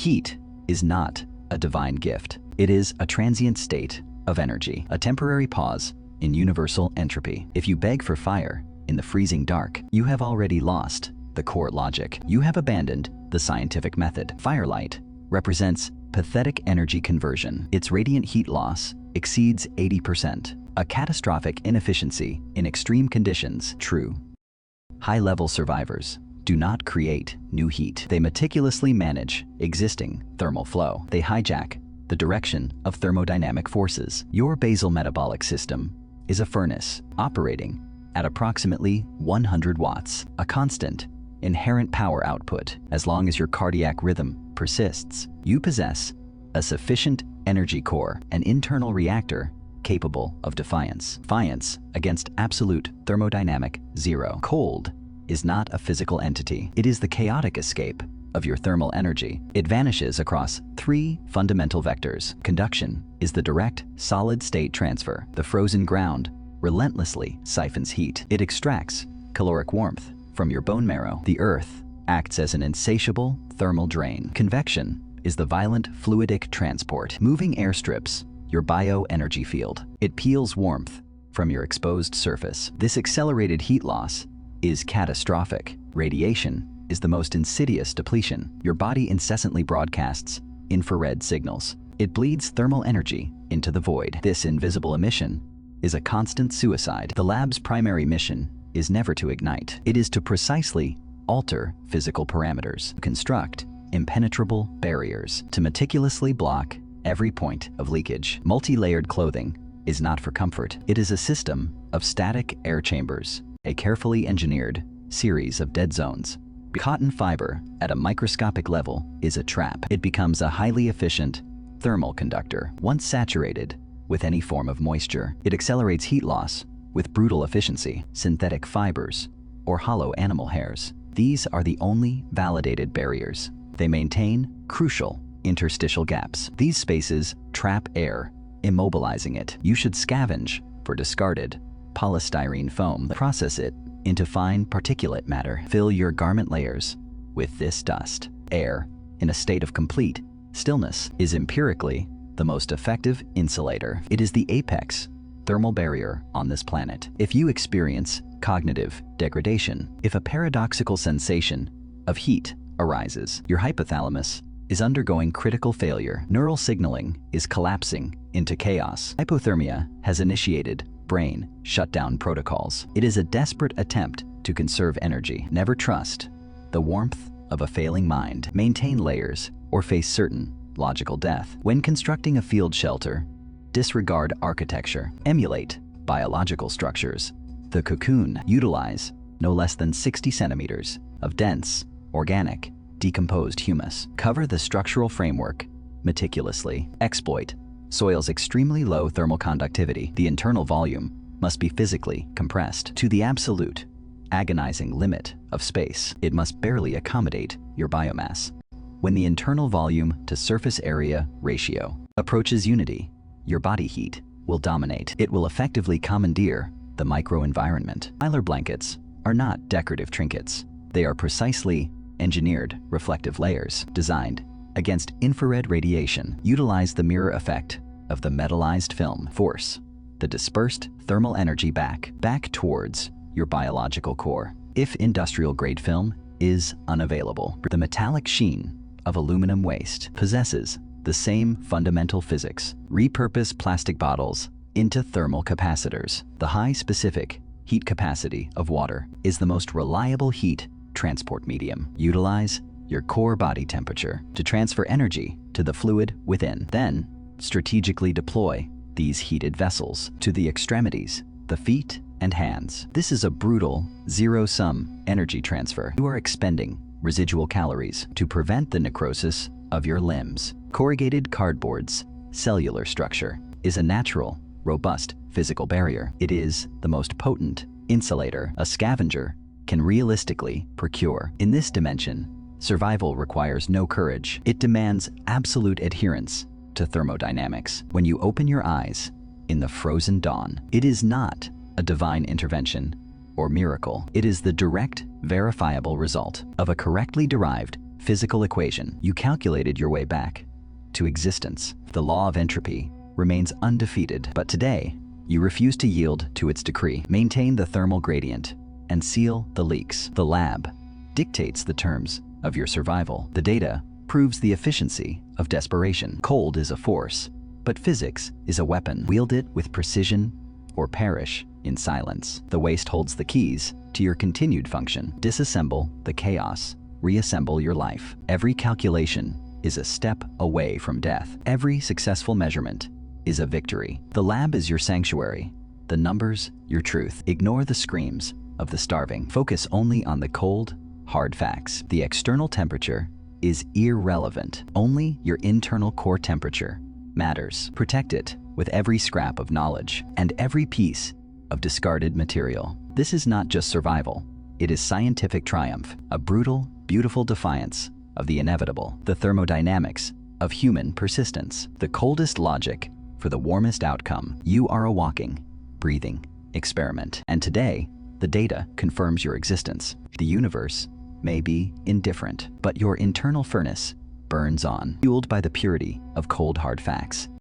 Heat is not a divine gift. It is a transient state of energy, a temporary pause in universal entropy. If you beg for fire in the freezing dark, you have already lost the core logic. You have abandoned the scientific method. Firelight represents pathetic energy conversion. Its radiant heat loss exceeds 80%, a catastrophic inefficiency in extreme conditions. True high-level survivors do not create new heat. They meticulously manage existing thermal flow. They hijack the direction of thermodynamic forces. Your basal metabolic system is a furnace operating at approximately 100 watts, a constant, inherent power output. As long as your cardiac rhythm persists, you possess a sufficient energy core, an internal reactor capable of defiance against absolute thermodynamic zero. Cold is not a physical entity. It is the chaotic escape of your thermal energy. It vanishes across three fundamental vectors. Conduction is the direct solid-state transfer. The frozen ground relentlessly siphons heat. It extracts caloric warmth from your bone marrow. The earth acts as an insatiable thermal drain. Convection is the violent fluidic transport. Moving airstrips your bioenergy field. It peels warmth from your exposed surface. This accelerated heat loss is catastrophic. Radiation is the most insidious depletion. Your body incessantly broadcasts infrared signals. It bleeds thermal energy into the void. This invisible emission is a constant suicide. The lab's primary mission is never to ignite. It is to precisely alter physical parameters, construct impenetrable barriers, to meticulously block every point of leakage. Multi-layered clothing is not for comfort. It is a system of static air chambers, a carefully engineered series of dead zones. Cotton fiber at a microscopic level is a trap. It becomes a highly efficient thermal conductor. Once saturated with any form of moisture, it accelerates heat loss with brutal efficiency. Synthetic fibers or hollow animal hairs. These are the only validated barriers. They maintain crucial interstitial gaps. These spaces trap air, immobilizing it. You should scavenge for discarded polystyrene foam. Process it into fine particulate matter. Fill your garment layers with this dust. Air, in a state of complete stillness, is empirically the most effective insulator. It is the apex thermal barrier on this planet. If you experience cognitive degradation, if a paradoxical sensation of heat arises, your hypothalamus is undergoing critical failure. Neural signaling is collapsing into chaos. Hypothermia has initiated brain shutdown protocols. It is a desperate attempt to conserve energy. Never trust the warmth of a failing mind. Maintain layers or face certain logical death. When constructing a field shelter, disregard architecture. Emulate biological structures. The cocoon. Utilize no less than 60 centimeters of dense, organic, decomposed humus. Cover the structural framework meticulously. Exploit soil's extremely low thermal conductivity. The internal volume must be physically compressed to the absolute, agonizing limit of space. It must barely accommodate your biomass. When the internal volume to surface area ratio approaches unity, your body heat will dominate. It will effectively commandeer the microenvironment. Mylar blankets are not decorative trinkets. They are precisely engineered reflective layers designed against infrared radiation. Utilize the mirror effect of the metallized film. Force the dispersed thermal energy back towards your biological core. If industrial-grade film is unavailable, the metallic sheen of aluminum waste possesses the same fundamental physics. Repurpose plastic bottles into thermal capacitors. The high specific heat capacity of water is the most reliable heat transport medium. Utilize your core body temperature to transfer energy to the fluid within. Then, strategically deploy these heated vessels to the extremities, the feet and hands. This is a brutal, zero-sum energy transfer. You are expending residual calories to prevent the necrosis of your limbs. Corrugated cardboard's cellular structure is a natural, robust physical barrier. It is the most potent insulator a scavenger can realistically procure. In this dimension, survival requires no courage. It demands absolute adherence to thermodynamics. When you open your eyes in the frozen dawn, it is not a divine intervention or miracle. It is the direct, verifiable result of a correctly derived physical equation. You calculated your way back to existence. The law of entropy remains undefeated, but today, you refuse to yield to its decree. Maintain the thermal gradient and seal the leaks. The lab dictates the terms of your survival. The data proves the efficiency of desperation. Cold is a force, but physics is a weapon. Wield it with precision or perish in silence. The waste holds the keys to your continued function. Disassemble the chaos, reassemble your life. Every calculation is a step away from death. Every successful measurement is a victory. The lab is your sanctuary, the numbers your truth. Ignore the screams of the starving. Focus only on the cold, hard facts. The external temperature is irrelevant. Only your internal core temperature matters. Protect it with every scrap of knowledge and every piece of discarded material. This is not just survival. It is scientific triumph, a brutal, beautiful defiance of the inevitable, the thermodynamics of human persistence, the coldest logic for the warmest outcome. You are a walking, breathing experiment. And today, the data confirms your existence. The universe may be indifferent, but your internal furnace burns on, fueled by the purity of cold, hard facts.